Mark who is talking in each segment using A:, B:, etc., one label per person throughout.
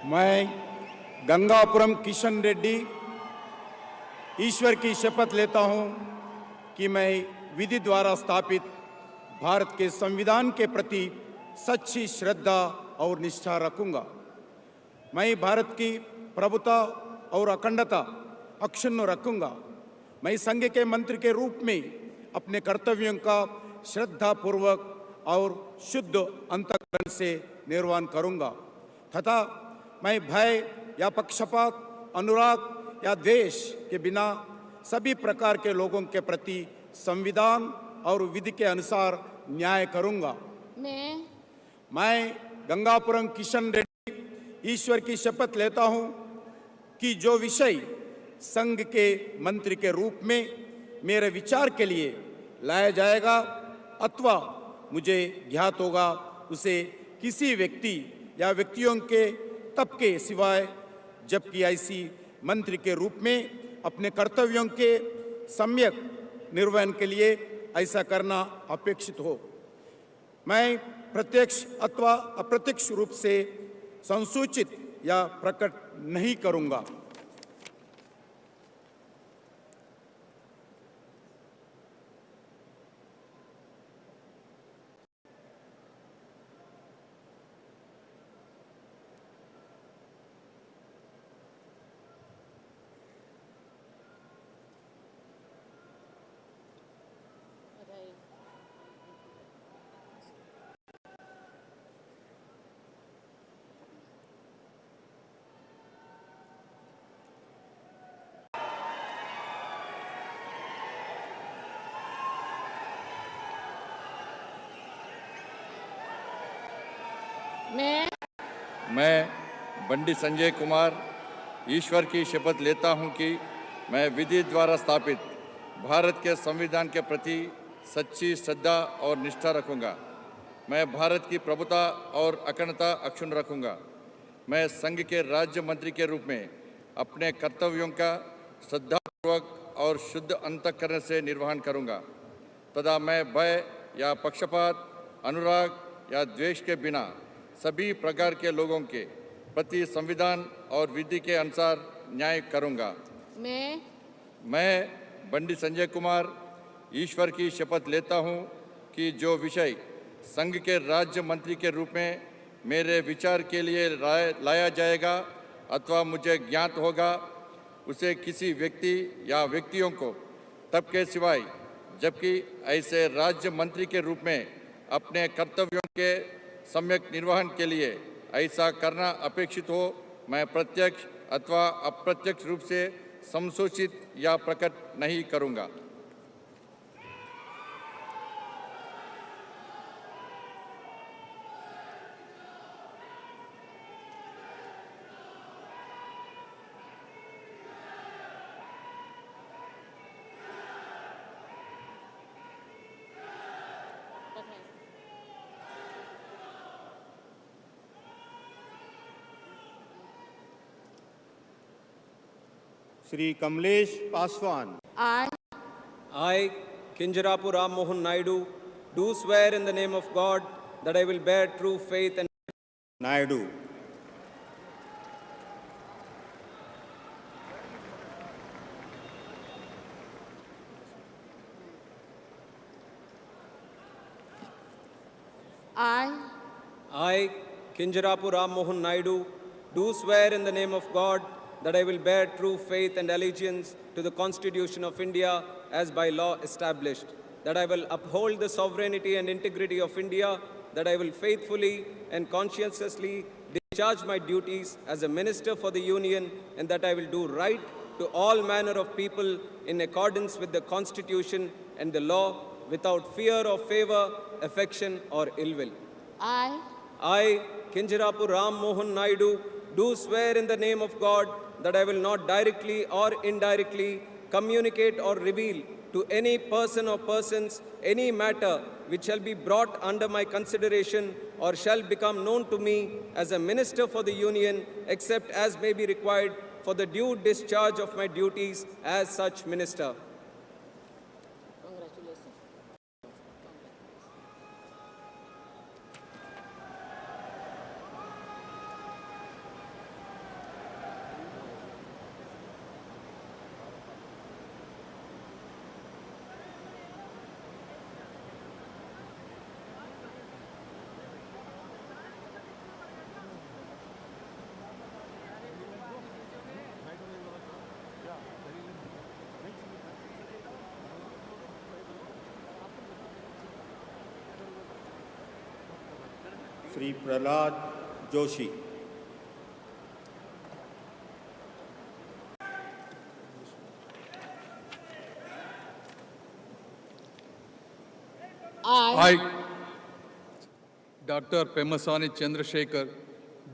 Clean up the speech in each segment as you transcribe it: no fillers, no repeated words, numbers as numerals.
A: मैं गंगापुरम किशन रेड्डी ईश्वर की शपथ लेता हूं कि मैं विधि द्वारा स्थापित भारत के संविधान के प्रति सच्ची श्रद्धा और निष्ठा रखूंगा। मैं भारत की प्रभुता और अखंडता अक्षुण्ण रखूंगा। मैं संघ के मंत्री के रूप में अपने कर्तव्यों का श्रद्धापूर्वक और शुद्ध अंतःकरण से निर्वहन करूंगा तथा मैं भय या पक्षपात, अनुराग या द्वेष के बिना सभी प्रकार के लोगों के प्रति संविधान और विधि के अनुसार न्याय करूंगा। मैं गंगापुरम किशन रेड्डी ईश्वर की शपथ लेता हूं कि जो विषय संघ के मंत्री के रूप में मेरे विचार के लिए लाया जाएगा अथवा मुझे ज्ञात होगा उसे किसी व्यक्ति या व्यक्तियों के तब के सिवाय जबकि ऐसी मंत्री के रूप में अपने कर्तव्यों के सम्यक निर्वहन के लिए ऐसा करना अपेक्षित हो। मैं प्रत्यक्ष अथवा अप्रत्यक्ष रूप से संसूचित या प्रकट नहीं करूंगा।
B: मैं बंडी संजय कुमार ईश्वर की शपथ लेता हूं कि मैं विधि द्वारा स्थापित भारत के संविधान के प्रति सच्ची श्रद्धा और निष्ठा रखूंगा। मैं भारत की प्रभुता और अखंडता अक्षुण्ण रखूंगा। मैं संघ के राज्य मंत्री के रूप में अपने कर्तव्यों का श्रद्धापूर्वक और शुद्ध अंतःकरण से निर्वहन करूंगा तथा मैं भय या पक्षपात, अनुराग या द्वेष के बिना सभी प्रकार के लोगों के प्रति संविधान और विधि के अनुसार न्याय करूंगा। मैं बंडी संजय कुमार ईश्वर की शपथ लेता हूं कि जो विषय संघ के राज्य मंत्री के रूप में मेरे विचार के लिए लाया जाएगा अथवा मुझे ज्ञात होगा उसे किसी व्यक्ति या व्यक्तियों को तब के सिवाय जबकि ऐसे राज्य मंत्री के रूप में अपने कर्तव्यों के सम्यक निर्वहन के लिए ऐसा करना अपेक्षित हो, मैं प्रत्यक्ष अथवा अप्रत्यक्ष रूप से संसूचित या प्रकट नहीं करूंगा।
A: Shri Kamlesh Paswan.
C: I, Kinjarapu Ram Mohan Naidu, do swear in the name of God that I will bear true faith and
A: Naidu.
C: I, Kinjarapu Ram Mohan Naidu, do swear in the name of God that I will bear true faith and allegiance to the Constitution of India as by law established, that I will uphold the sovereignty and integrity of India, that I will faithfully and conscientiously discharge my duties as a Minister for the Union, and that I will do right to all manner of people in accordance with the Constitution and the law without fear or favor, affection or ill will. I, Kinjarapu Ram Mohan Naidu, do swear in the name of God that I will not directly or indirectly communicate or reveal to any person or persons any matter which shall be brought under my consideration or shall become known to me as a Minister for the Union, except as may be required for the due discharge of my duties as such Minister.
A: Shri Prahlad Joshi.
D: I, Dr. Pemasani Chandrasekhar,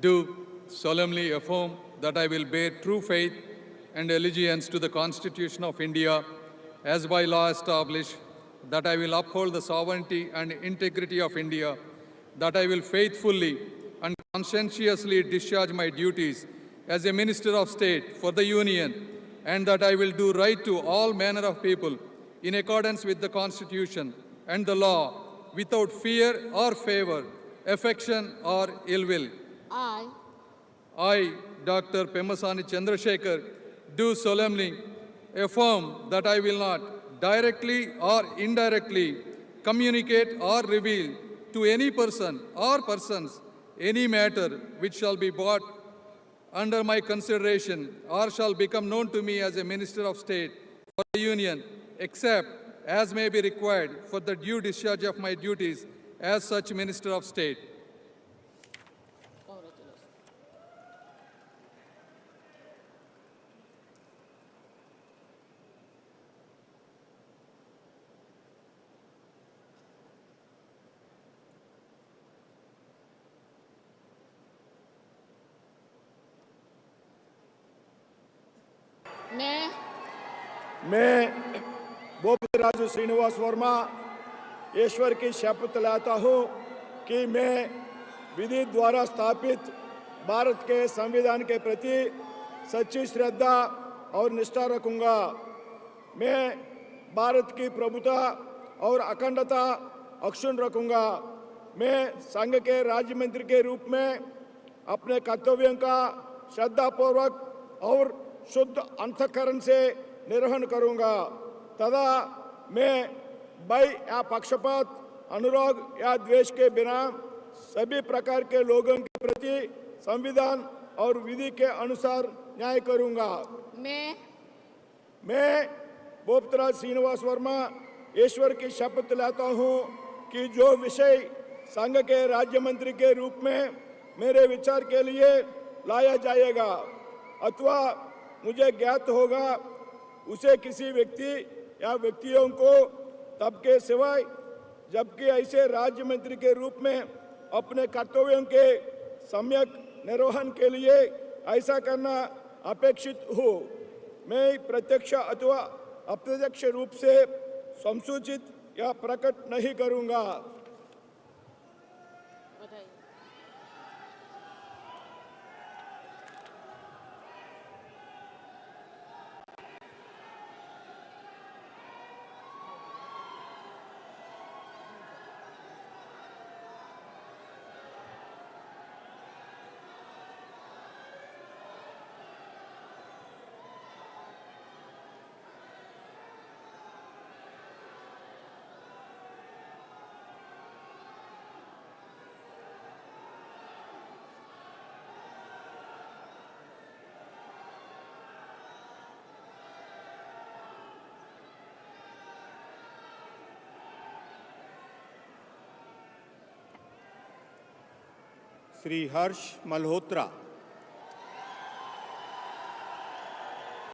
D: do solemnly affirm that I will bear true faith and allegiance to the Constitution of India as by law established, that I will uphold the sovereignty and integrity of India, that I will faithfully and conscientiously discharge my duties as a Minister of State for the Union, and that I will do right to all manner of people in accordance with the Constitution and the law, without fear or favor, affection or ill will. I, Dr. Pemasani Chandrasekhar, do solemnly affirm that I will not directly or indirectly communicate or reveal to any person or persons any matter which shall be brought under my consideration or shall become known to me as a Minister of State for the Union, except as may be required for the due discharge of my duties as such Minister of State.
A: मैं बोपराजू श्रीनिवास वर्मा ईश्वर की शपथ लेता हूँ कि मैं विधि द्वारा स्थापित भारत के संविधान के प्रति सच्ची श्रद्धा और निष्ठा रखूंगा। मैं भारत की प्रभुता और अखंडता अक्षुण्ण रखूंगा। मैं संघ के राज्य मंत्री के रूप में अपने कर्तव्यों का श्रद्धापूर्वक और शुद्ध अंतःकरण से निर्वहन करूंगा तथा मैं भय या पक्षपात, अनुराग या द्वेष के बिना सभी प्रकार के लोगों के प्रति संविधान और विधि के अनुसार न्याय करूंगा। मैं बोपराज श्रीनिवास वर्मा ईश्वर की शपथ लेता हूं कि जो विषय संघ के राज्य मंत्री के रूप में मेरे विचार के लिए लाया जाएगा अथवा मुझे ज्ञात होगा, उसे किसी व्यक्ति या व्यक्तियों को तब के सिवाय जबकि ऐसे राज्य मंत्री के रूप में अपने कर्तव्यों के सम्यक निर्वहन के लिए ऐसा करना अपेक्षित हो, मैं प्रत्यक्ष अथवा अप्रत्यक्ष रूप से संसूचित या प्रकट नहीं करूंगा। श्री हर्ष मल्होत्रा।